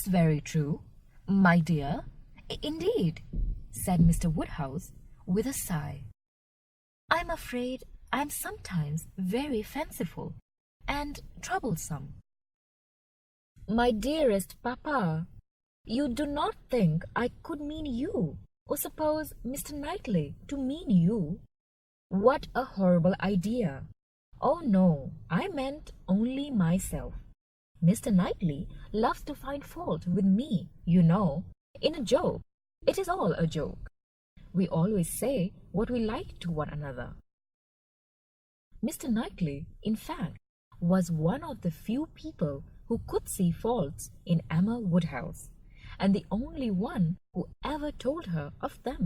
"That's very true, my dear, indeed," said Mr. Woodhouse with a sigh. "I'm afraid I'm sometimes very fanciful and troublesome." "My dearest papa, you do not think I could mean you, or suppose Mr. Knightley to mean you? What a horrible idea! Oh no, I meant only myself. Mr. Knightley loves to find fault with me, you know, in a joke. It is all a joke. We always say what we like to one another." Mr. Knightley, in fact, was one of the few people who could see faults in Emma Woodhouse, and the only one who ever told her of them.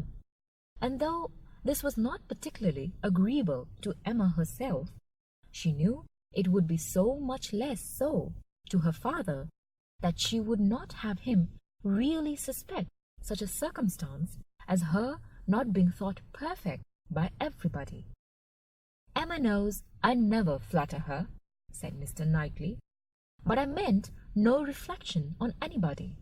And though this was not particularly agreeable to Emma herself, she knew it would be so much less so to her father that she would not have him really suspect such a circumstance as her not being thought perfect by everybody. "Emma knows I never flatter her," said Mr. Knightley, "but I meant no reflection on anybody.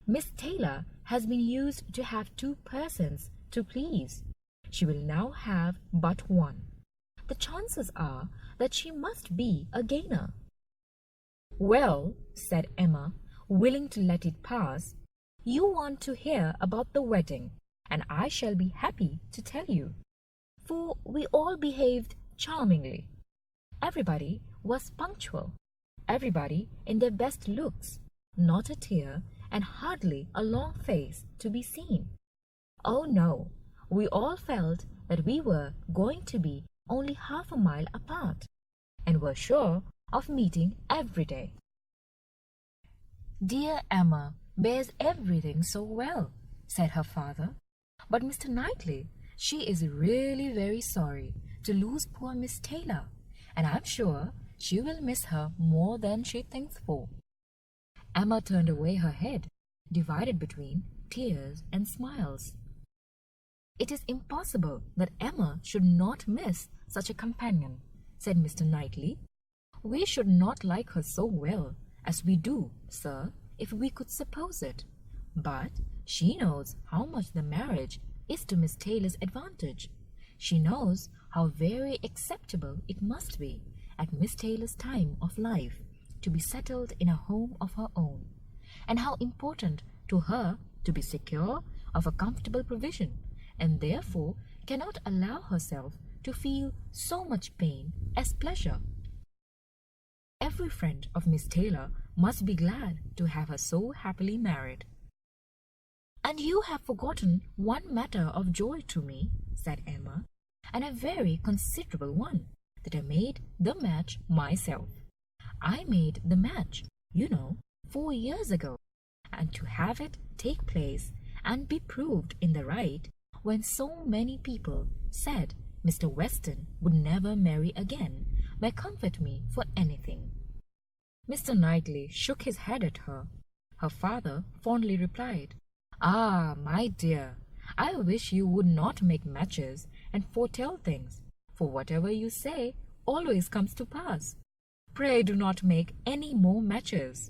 Miss Taylor has been used to have two persons to please. She will now have but one. The chances are that she must be a gainer." "Well," said Emma, willing to let it pass, "you want to hear about the wedding, and I shall be happy to tell you, for we all behaved charmingly. Everybody was punctual, everybody in their best looks, not a tear and hardly a long face to be seen. Oh no, we all felt that we were going to be only half a mile apart, and were sure of meeting every day." "Dear Emma bears everything so well," said her father. "But Mr. Knightley, she is really very sorry to lose poor Miss Taylor, and I'm sure she will miss her more than she thinks for." Emma turned away her head, divided between tears and smiles. "It is impossible that Emma should not miss such a companion," said Mr. Knightley. "We should not like her so well as we do, sir, if we could suppose it. But she knows how much the marriage is to Miss Taylor's advantage. She knows how very acceptable it must be at Miss Taylor's time of life to be settled in a home of her own, and how important to her to be secure of a comfortable provision, and therefore cannot allow herself to feel so much pain as pleasure. Every friend of Miss Taylor must be glad to have her so happily married." "And you have forgotten one matter of joy to me," said Emma, "and a very considerable one, that I made the match myself. I made the match, you know, 4 years ago, and to have it take place and be proved in the right when so many people said Mr. Weston would never marry again, may comfort me for anything." Mr. Knightley shook his head at her. Her father fondly replied, "Ah, my dear, I wish you would not make matches and foretell things, for whatever you say always comes to pass. Pray do not make any more matches."